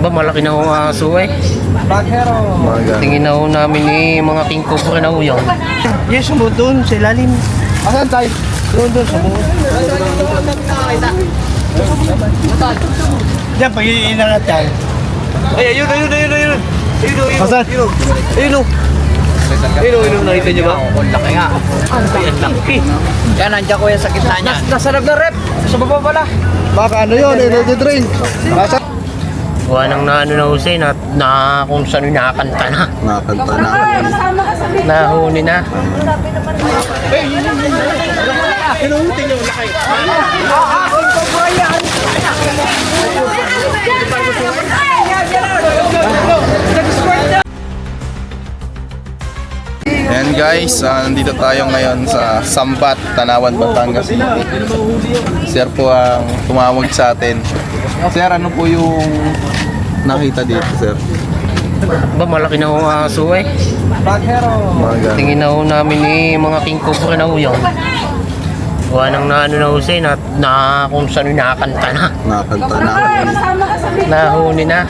Ba, malaki na akong aso eh. Tingin na ho namin mga king cobra na ho yun. Yes, sumunod doon sa ilalim. Asan tayo? Doon, sumunod. Diyan, pag iinangat yan. Ay, ayun. Asan? Ayun, nakita niyo ba? Ang laki nga. Ang laki. Yan, nandiyan ko yan sa gitna niya. Nasa loob na rep. Sa baba pala. Baka ano yun, energy drink. Asan? Gawa nang naano na Jose na kung saan nakakanta na. Nakakanta na. Nahuni na. Ayan guys, nandito tayo ngayon sa Sambat, Tanawan, Batangas. Sir po ang tumawag sa atin. Sir, ano po yung nakita dito, sir? Ba, malaki na akong aso eh. Tingin na ho namin mga king cobra na ho yun. Gawa nang naano na Jose na kung saan nakakanta na. Nakakanta na. Nahuni na.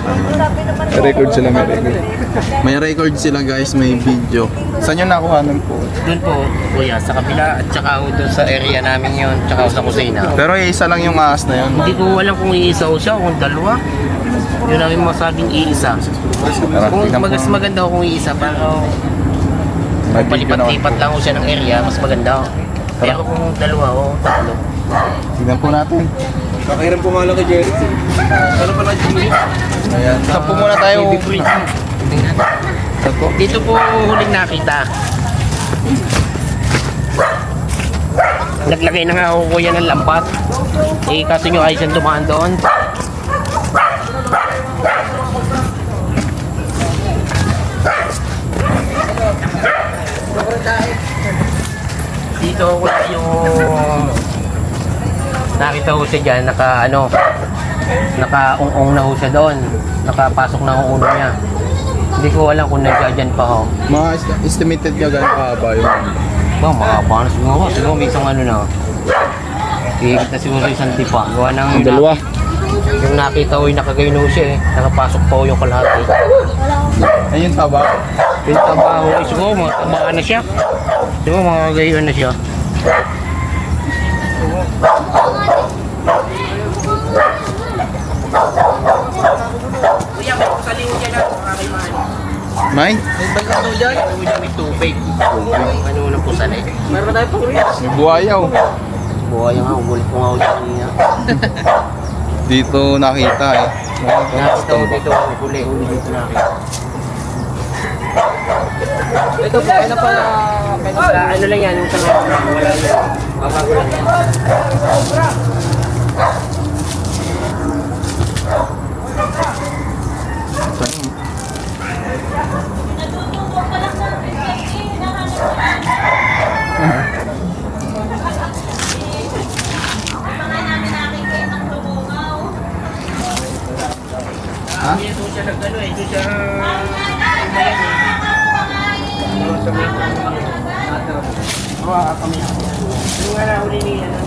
May record sila, may record. May record sila guys, may video. Saan yung nakuhanan po? Doon po, kuya, sa kabila at saka doon sa area namin yun, tsaka sa kusina. Pero isa lang yung ahas na yun. Hindi ko alam kung iisa o siya o kung dalawa. Yun namin masabing iisa. Kung mas maganda kung iisa, pero May video naman palipat-lipat lang ko siya ng area, mas maganda. Pero kung dalawa o tatlo. Tignan po natin. Pakiram pumala kay Jerry. Ano pala Jerry? Ayan. Sampu muna tayo. Baby free. Tingnan. Dito po huling nakita. Naglagay na nga ako kuya ng lampat. Eh kaso nyo ayos yung dumaan doon. Dito ko yung nakita ko siya dyan, naka-ung-ung na ho siya doon. Nakapasok na ang uno niya. Hindi ko alam kung nandiyan pa ho. Mga estimated nyo gano'ng kahaba yung Ba, makaba na siguro. Siguro may isang ano na. Higit na siguro isang tipa. Gawa ng dalawa. Yung nakita ko yung nakagayno siya eh. Nakapasok pa ho yung kalahati. Ayun taba. Yung trabaho eh, siguro mga tamaan na siya. Siguro mga gayon na siya. Kuya, may kusaling dyan na. Makakaimahan. May? May balado dyan. Ano dyan may tubig. Ano ng pusan eh. Meron na tayo pang riyas. May buhayaw. Buhay nga, ugulit ko nga dyan niya. Dito nakita eh. Nakita ko dito, huli dito nakita. Ito po, ano pa ano lang yan, yung tanong wala yan. Mabago lang yan. Ha? Ito siya nag-ano eh, ito siya umayan eh. Sa may kami. Yung nga nahuli ni ano.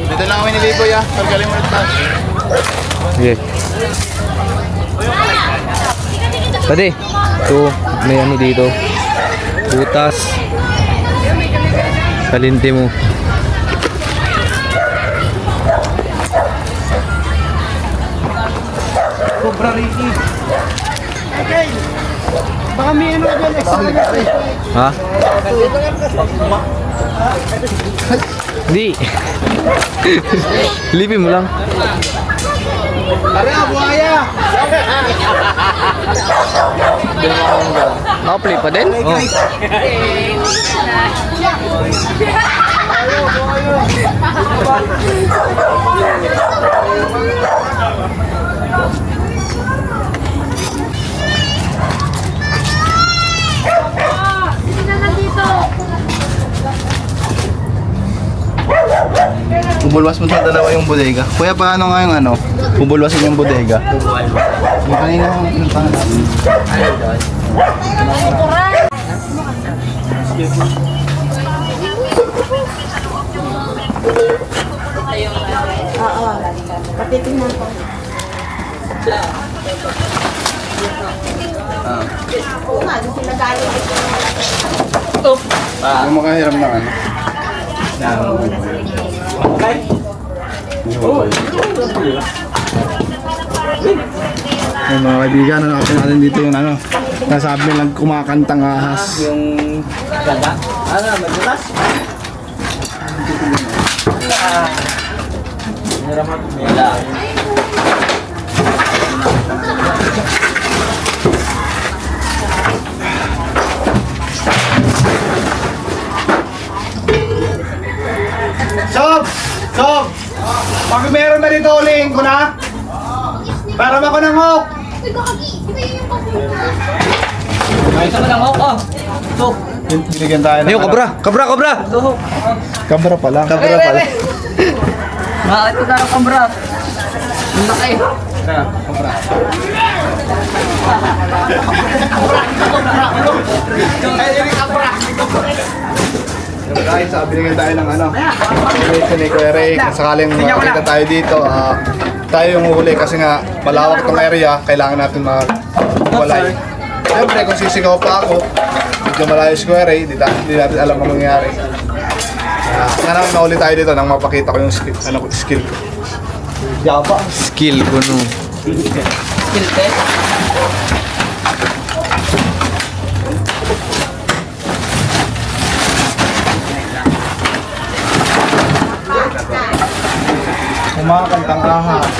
Dito lang kami ni Liboy ah. Pagkalim mo ito. Sige. Pwede. Ito, may ano dito. Butas. Kalinte mo. Cobra Ricky. Okay. Baka may ano dyan, extra. Ha? Di. Lipin mo lang. Tara, buhaya! Nakaplay pa din? Oh. Bubulwas mo sa dalawa yung bodega. Kuya, paano nga yung ano? Bubulwasin yung bodega. Yung kanina yung pangalan. Patitingnan ko. Oo nga, doon sila galing. Yung makahiram ng ano? Yung mga kaibigan, ano natin dito yung ano, nasabi nilang kumakantang ahas. Yung ganda? Ano, magbutas? Mela. Sob! Sob! Pag meron na dito, ulihin ko na. Para ako ng hook. Ay, isa mo lang, oh. So, Binigyan tayo ng yung kabra! Kabra! Kabra! Kabra pa lang. Kabra pa lang. Bakit ko na kabra? Ang laki. Guys, binigyan tayo ng ano, relation ni Kuya Ray. Sakaling makita tayo dito, tayo yung uhuli kasi nga malawak tong area, kailangan natin mag-walay. Siyempre, kung sisigaw pa ako, medyo malayo si Kuya Ray, di natin alam ang mangyayari. Sana nauli tayo dito nang mapakita ko yung skill ko. Skill ko, no. Skill test. Kumakantang ahas.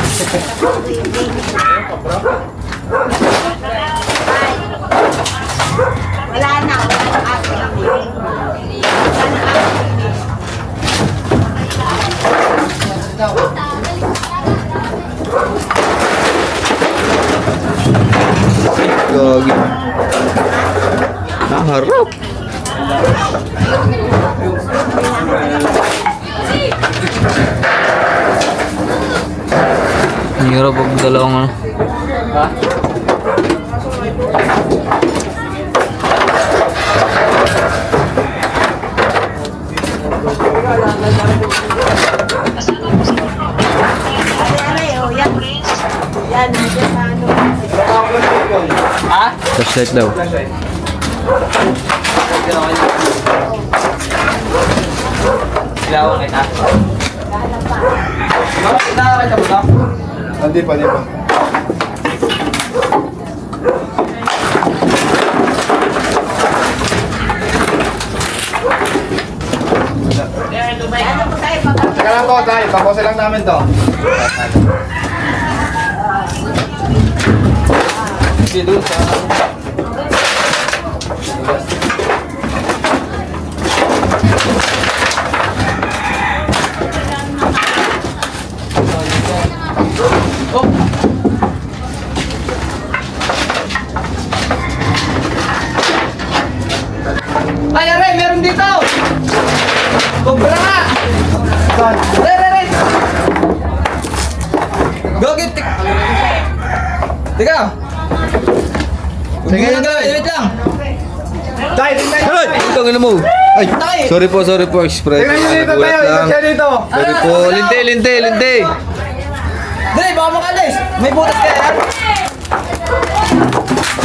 Wala na, wala na ako. Gagi. Naharap. Ang hirap pag dalawang ano. Yan, nandiyan sa ano. Flashlight daw. Ilawan kita. Hindi pa, hindi pa. Ano po tayo pag Teka lang po, tayo. Tapusin lang namin to. Sige doon sa... Ay, aray, meron dito! Kumpara nga! Aray! Gagit! Teka! Sige lang, wait lang! Tay, tingnan nyo. Ay! Itong ino mo! Ay! Tay! Sorry po, express. Tingnan nyo dito Nagulat tayo. lang. Ikot siya dito. Sorry po. Linte! Dali, baka makalis! May butas kaya yan?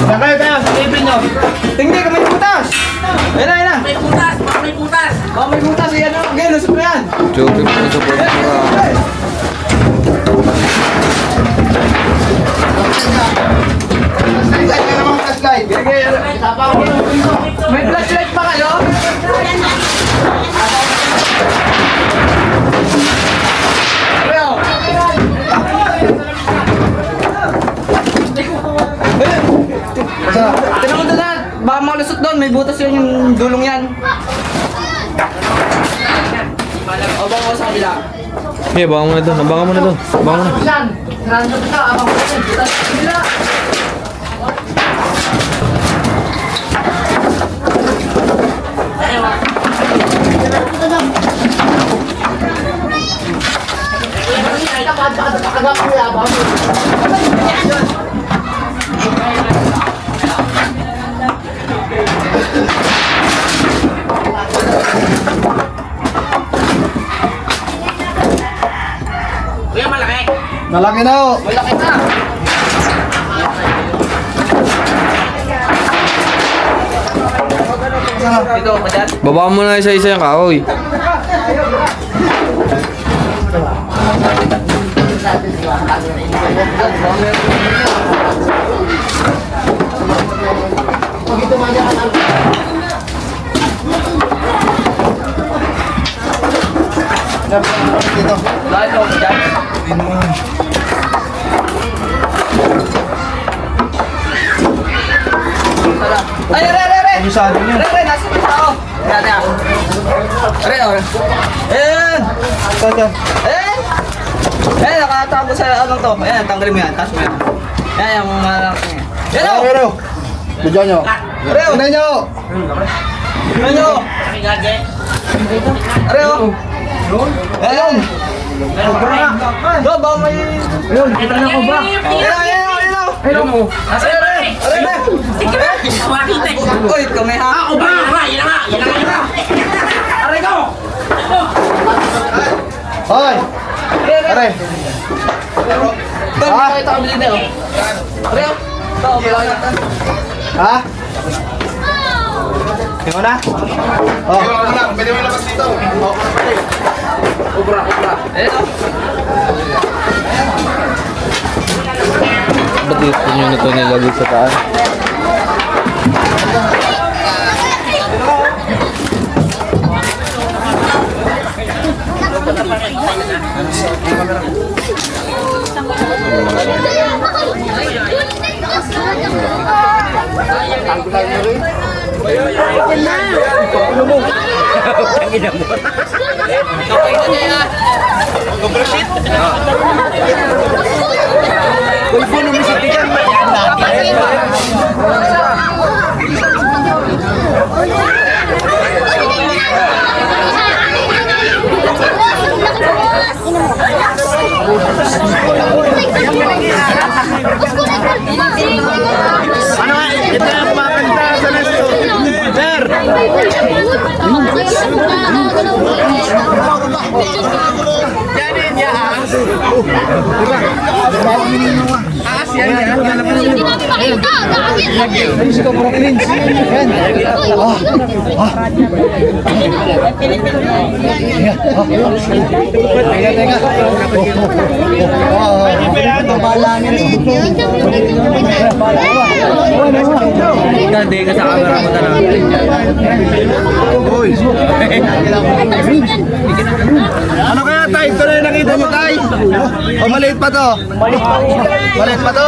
Yan tayo. Silipin nyo. Tingnan ka, may butas! Ayun na! May butas! Baka may butas, yan o! Okay, lusot mo yan! Joking po sa po. Flashlight ka naman, flashlight. May flashlight pa kayo? Ayo! Tinawag na lahat! Baka makalusot doon, may butas yun yung dulong yan. O, baka ko sa kabila. Hey, abangan mo na doon. Abangan mo na. Yan! Nandun ka, abang ko yan. Butas sa kabila. Malaki na o. Malaki na! Dito, madyan. Baba mo na isa-isa yung kahoy. Lahat o, madyan. Ay, re! Kabisado nyo. Re, nasa yung tao. Yan, yan. Re, o. Ayan! Ayan! Ayan, nakatago sa anong to. Ayan, tanggalin mo yan. Taas mo yan. Ayan, yung malaki. Yan o! Pero. Bidyan nyo. Re, o! Tingnan nyo. Tingnan nyo! Re, o! Ayan! Doon, baka may... Ayun, kita na ko ba? Ayan! Ayun mo. Nasa yan, re! Re! Uy, kami ha! Ako ba? Yan na! Aray ko! Hoy. Are. Doon, ito kami dito. Re, o! Ito, bilang natin. Ha? Tingnan na. Oh. Pwede mo labas dito. Kubra. Ayan o! Ba't dito nyo nito nilagay sa taas? Ano nga? Ito yung pumakanta sa nesto. Sir! Yan. Hindi ka sa camera mo na. Uy! Ano kaya tay? Ito na yung nakita mo tay? O maliit pa to? Maliit pa to?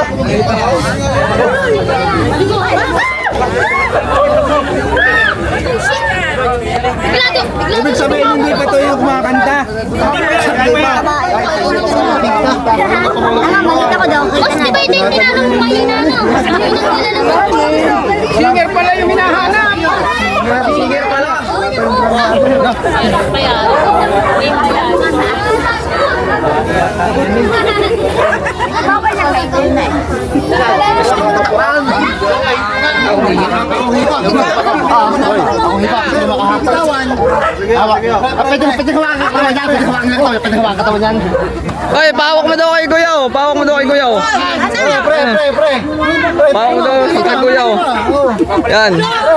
Ibig sabihin hindi pa to yung kumakanta. Hindi pa. Boss, di ba ito yung tinanong mo kanina, no? Ano yung tinanong mo? Singer pala yung hinahanap. Singer pala. Ay, pahawak mo daw kay Kuya, oh. Pahawak mo daw kay Kuya, oh. Pre. Pahawak mo daw kay Kuya, oh. Yan.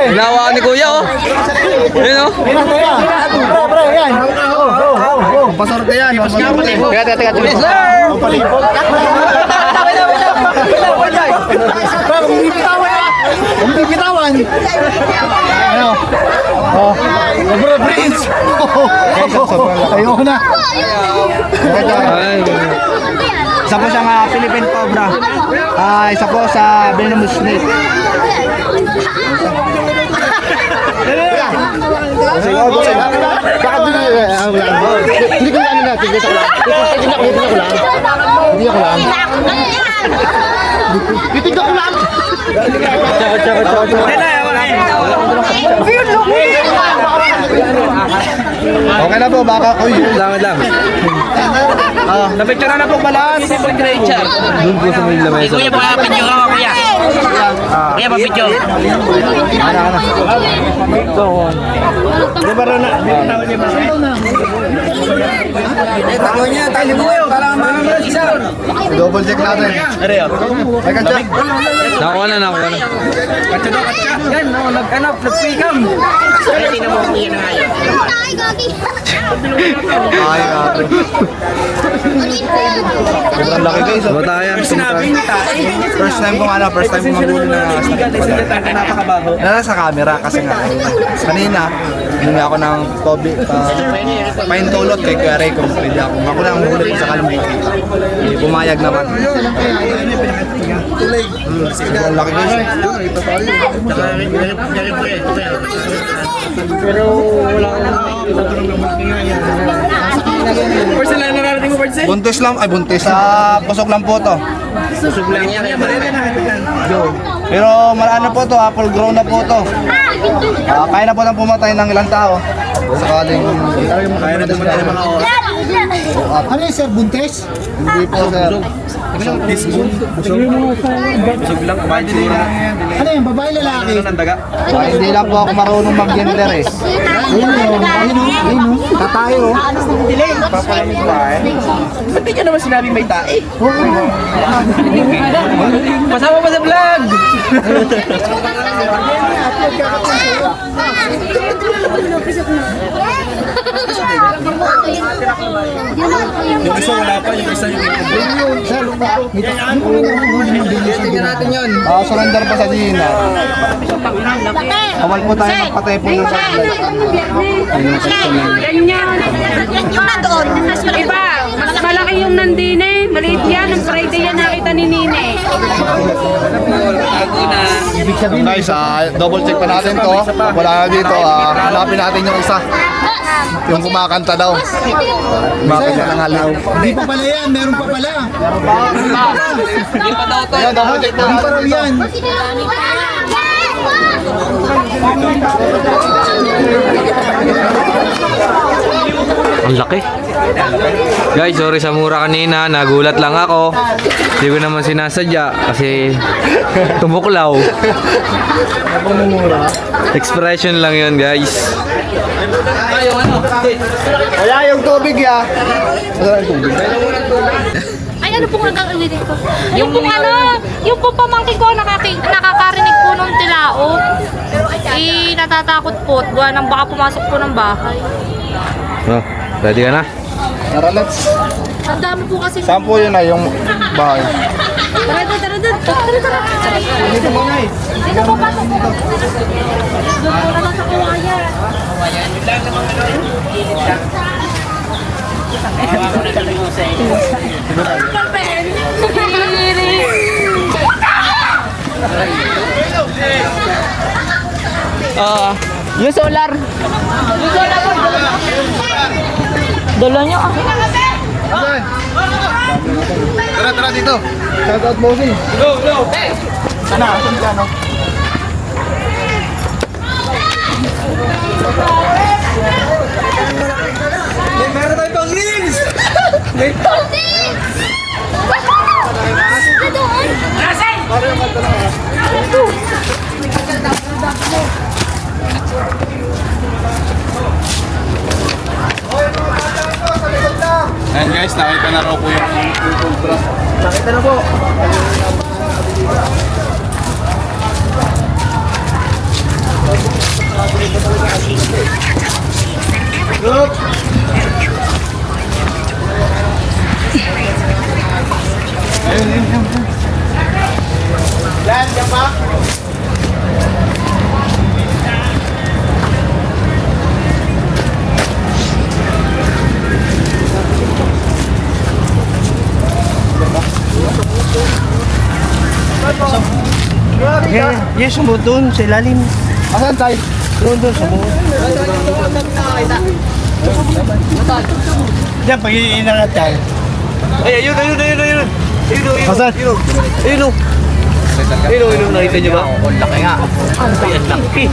Ginawa ni Kuya, oh. Yun, oh. Pre, yan. Pasorte yan. Teka. Please, sir! Kung bibitawan. Ano? Oh, bro, Prince. Ayoko na. Isa po siyang Philippine Cobra. Isa po sa venomous snake. Bakit hindi ko ano natin dito lang. Hindi ko lang. Titignan ko lang. Okay na po, baka ko yun. Lang. Napicture na po balaan. Doon po sa may lamesa. Kuya, pa-picture ako, kuya. Kuya, pa-picture. Ano. Di ba rin na? Double check natin. Ay, check. Nakuha na. Ay, gagi. Ay, sobrang laki guys. Batayan. First time kong mahuli na nasa camera kasi nga kanina bumili ako ng paintulot kay Kuya Ray kung pwede ako na ang huli sa kalimutan. Pumayag naman. Sobrang laki guys. Pero wala First na narating mo, Birds, eh? Buntis lang, ay buntis. Pusok lang po to. susog lang yan. Pero marano po to, apple grown na po to. Kaya na po nang pumatay ng ilang tao. Sakaling kaya na pumatay ng mga oras. Ano yun sir, buntis? Hindi po sir. Busog lang, kumain siguro. Ano yun, babae lalaki? Ano ng daga? Hindi lang po ako marunong mag-gender eh. Ayun o, tatayo. Papalamig ba, eh? Ba't di ka naman sinabing may tae? Pasama pa sa vlog! Yung isa wala pa, yung isa yung tingnan natin yun. Surrender pa sa Gina. Kawal po tayo magpatay po ng sa Ganyan. Yung na doon. Iba, mas malaki yung nandine. Maliit yan. Ang Friday yan nakita ni Nine. Guys, double check pa natin to. Wala na dito. Hanapin natin yung isa. Yung kumakanta daw. Kumakanta ng halaw. Hindi pa pala yan. Meron pa pala. Hindi pa daw to. Ayan, double check na. Hindi pa raw yan. Ang laki. Guys, sorry sa mura kanina. Nagulat lang ako. Hindi ko naman sinasadya kasi tumuklaw. Expression lang yun, guys. Wala yung tubig ya. Wala yung tubig. Ay, ano pong nagkakalitin ko? Yung pong yung pong pamangkin ko nakakarinig po nung tilao. Natatakot po. Buwan nang baka pumasok po ng bahay. Oh, ready ka na? Tara, let's. Ang dami po kasi. Saan po yun na yung bahay? Tara doon. Dito muna eh. Dito po, pasok po. Doon po naman sa kawayan. Yung solar. Dala niyo ah. Asan? Tara dito. Shout out bossing. Sana, asan ka no? Meron tayong pang reels! Ayan guys, nakita na raw po yung ultra. Nakita na po. Look! Ayun. Yan pa. Yes, sumod doon sa ilalim. Asan tayo? Doon sa buhok. Diyan, pag-iinangat tayo. Ayun. Asan? Ayun, nakita niyo ba? Ang laki nga. Ang laki.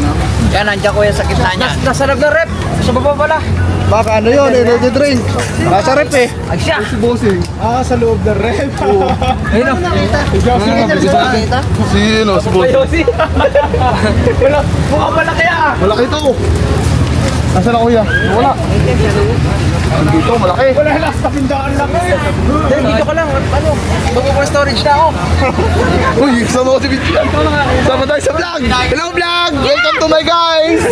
Yan, nandiyan ko yan sa gitna niya. Nasa loob ng rep. Sa baba pala. Baka ano yun, energy drink. Nasa rep eh. Ay siya. Si bossing. Sa loob ng rep. Ayun o. Si boss. Yosi. Wala. Mukha malaki ah. Malaki to. Nasaan na kuya? Wala. Dito, malaki. Wala, last na pindaan lang eh. Dito ka lang. Ano? Mag-storage na ako. Uy, sama ko si Bityan. Sama tayo sa vlog. Hello vlog! Welcome to my guys!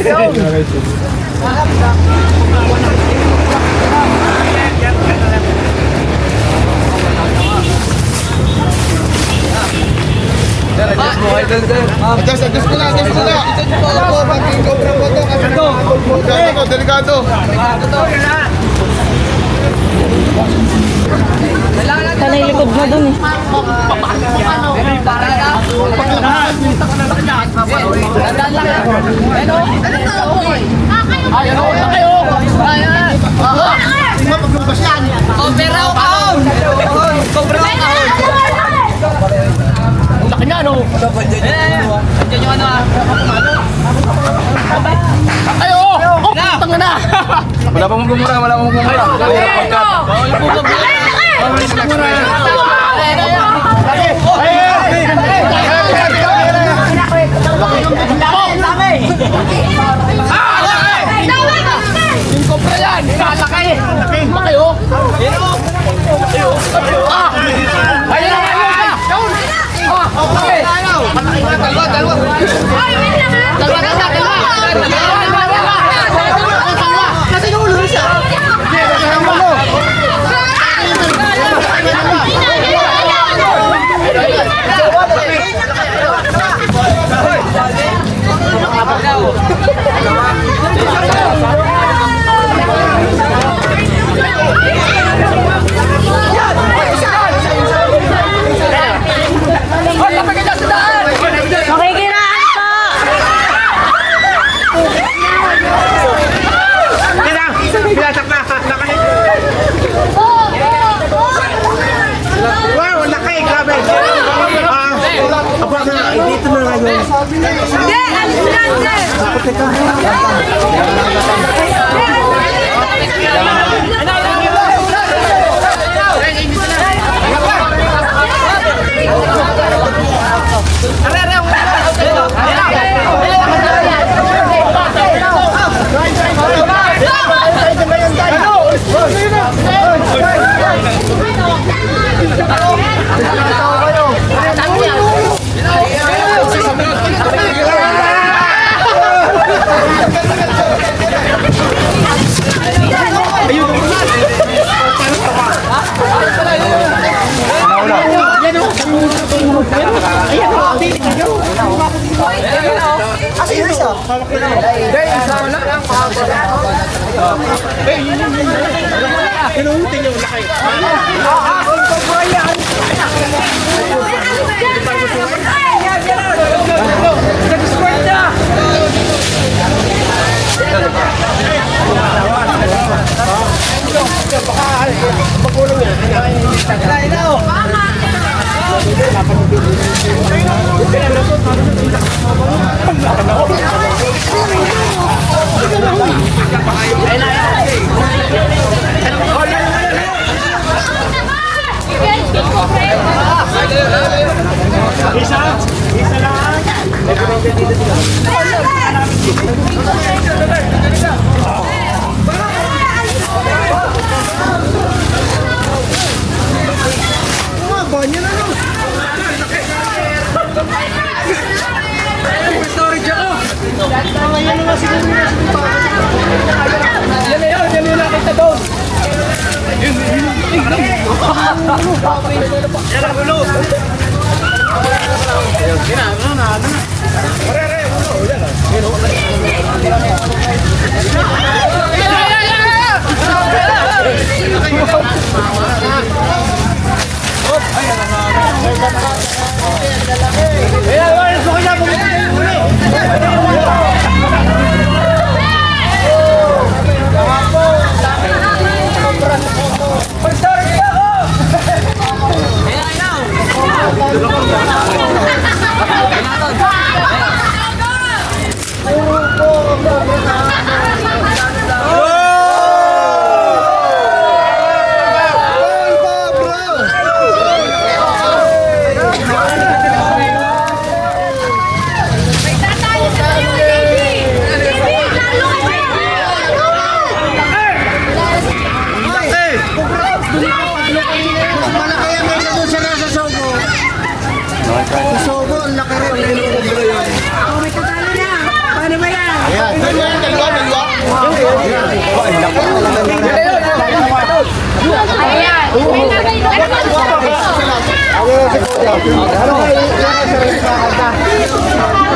Adjust mo na. Ito po, pag-king cobra po to. Delikado. Tanay likod na dun eh. Laki na, no? Andiyan yung ano ah. Ayo! Oh, putang na! Wala pa mong gumura.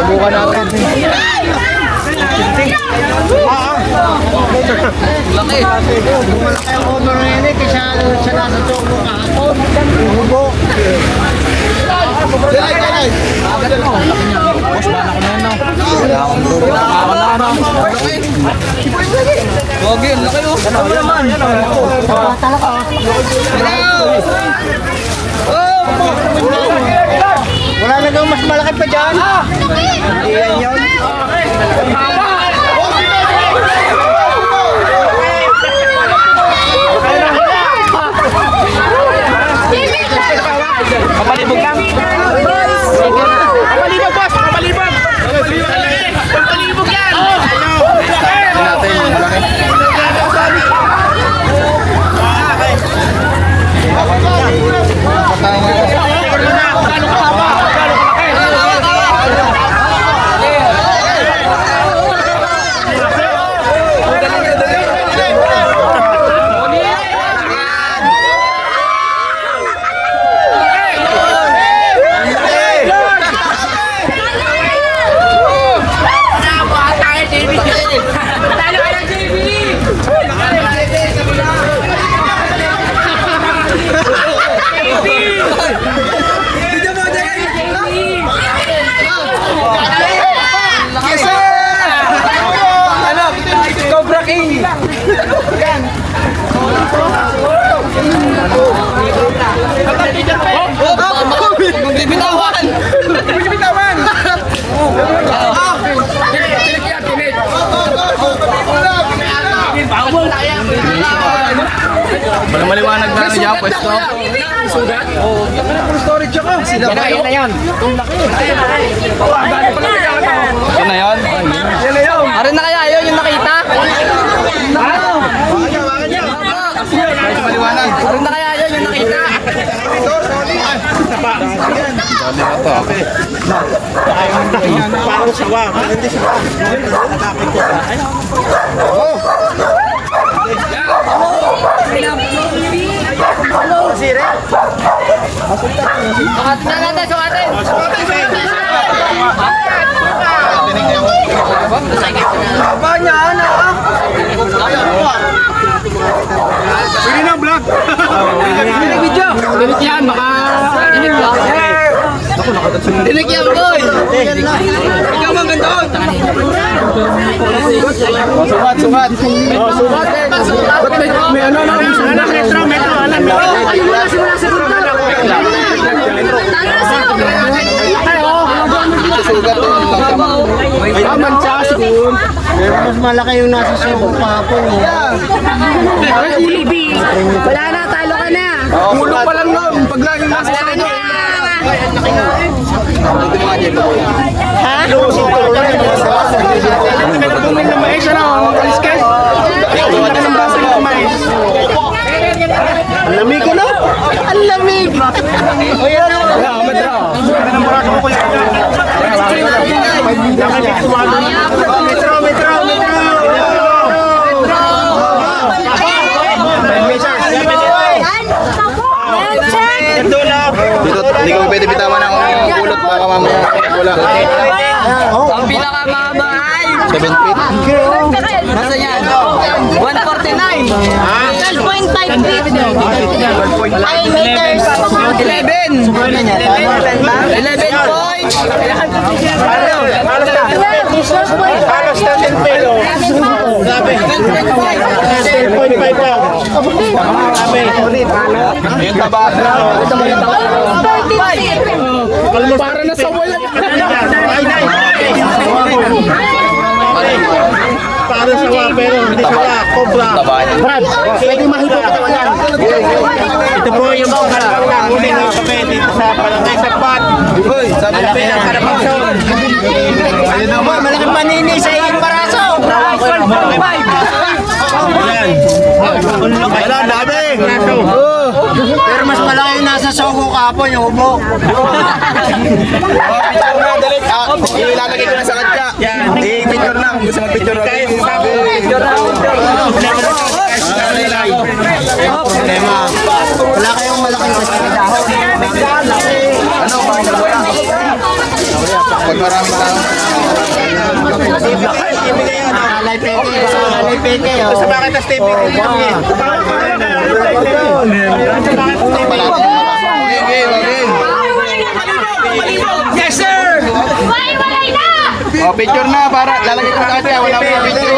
Subukan natin. Laki. Malaki ang honor na yun eh, kaysa sa nasa choco kahapon. Hubo. Dilay. Boss, bala ko na yun, no? Wala akong duro. Gogi, ang laki, oh. Ano naman? Wala na daw mas malaki pa dyan. Iyan yun. Kapalibog lang. Kapalibog, boss! Kapalibog! Kapalibog yan! Natin yung malaki. Maliwanag na niya pwesto. Sugat? Oo. Storage ako. Yan na yan. Yan na yun? Yan na yun. Arin na kaya yun yung nakita? Ano? Maliwanag. Arin na kaya yun yung nakita? Dali na to. Parang sawa. Hindi sawa. Nakakit ko. Oh! Sumat. Mas malaki yung nasa Cebu kahapon. Wala na, talo ka na. Ulo pa lang nun. Pag laging nasa Lamig ko na? Ang lamig! Dito, hindi ko pwede bitawan ang ulot baka mamaya wala. Ang pinakamahaba ay 7 feet. nasa yan? 149. 12.5 feet. 5 meters. 11. 11 point. Halos 13 pelo. Sabi. 10.5 daw. Sabi. Yung taba. 13 feet. Para na sa wala. Para sa wala pero hindi sa cobra. Taba niya. Brad, pwede mahigit ka yan. Ito po yung mga huli ng kape dito sa Barangay Sagbat. Uy, sabi na Pinagkarapagson. Ayun naman, malaking panini sa iyong paraso. Ayan. Wala, dami. Pero mas malaki yung nasa Sogo kahapon, yung ubo. Picture na, dali. Ilalagay ko na sa kanya. I-picture na. Gusto mag-picture. Picture na. Problema. Wala kayong malaking pasigidahon. Ano? Pag marami tao. Alay peke. Alay peke. Sa bakit na stay peke dito? Yes, sir! Walay na! Oh, picture na para lalagay ko na kanya. Wala mo yung picture.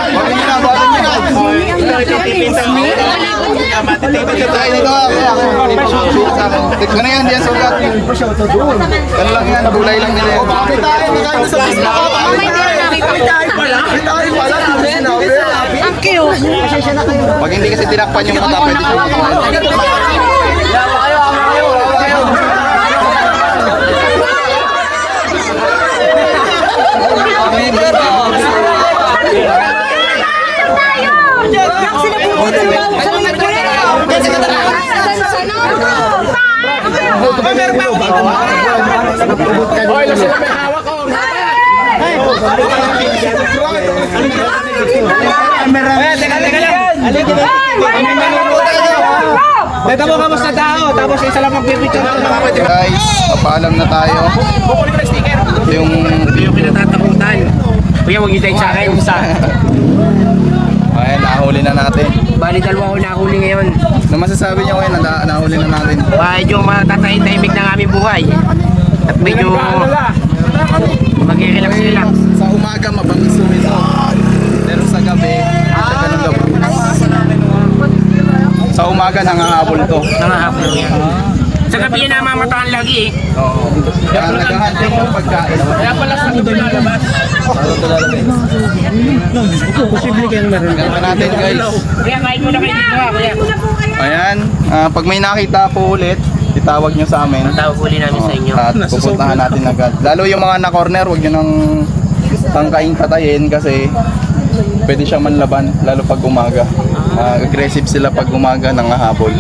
Bakit nyo na, bakit nyo na. Tayo dito. Tignan na yan, diyan sugat. Ano lang yan, bulay lang nila yan. Pag hindi kasi tinakpan yung mata, pwede siya makawan. Teka mo kamusta tao, tapos isa lang magpipicture ng mga Guys, papaalam na tayo. Yung kinatatakutan. Kuya, huwag yung sa akin. Ayan, nahuli na natin. Bali, dalawa ko nahuli ngayon. Ano masasabi niyo ngayon na nahuli na natin? Medyo matatahimik ng aming buhay. At medyo mag-relax-relax. Sa umaga mabangis yung ito. Pero sa gabi, sa ganun gabi. Sa umaga nangahabol to. Nangahapon yan. Sa gabi yan namamataan lagi eh. Oo. Kaya naghahanting yung pagkain. Kaya pala sa ito lalabas. Posible kayo meron. Ganun natin guys. Kuya, kain mo na kayo dito ha, kuya. Ayan, pag may nakita po ulit, itawag nyo sa amin. Tawag uli namin sa inyo. At pupuntahan natin agad. Lalo yung mga na-corner, huwag nyo nang tangkain patayin kasi pwede siyang manlaban, lalo pag umaga. Aggressive sila pag umaga, nangahabol.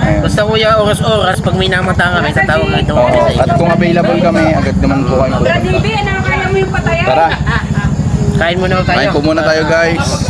Ayan. Basta kuya, oras-oras, pag may namata kami, tatawag kayo Oo, sa inyo. at kung available kami, agad naman po kayo. Nakakaya mo yung patayan. Tara, Kain mo na tayo. kain po muna tayo guys.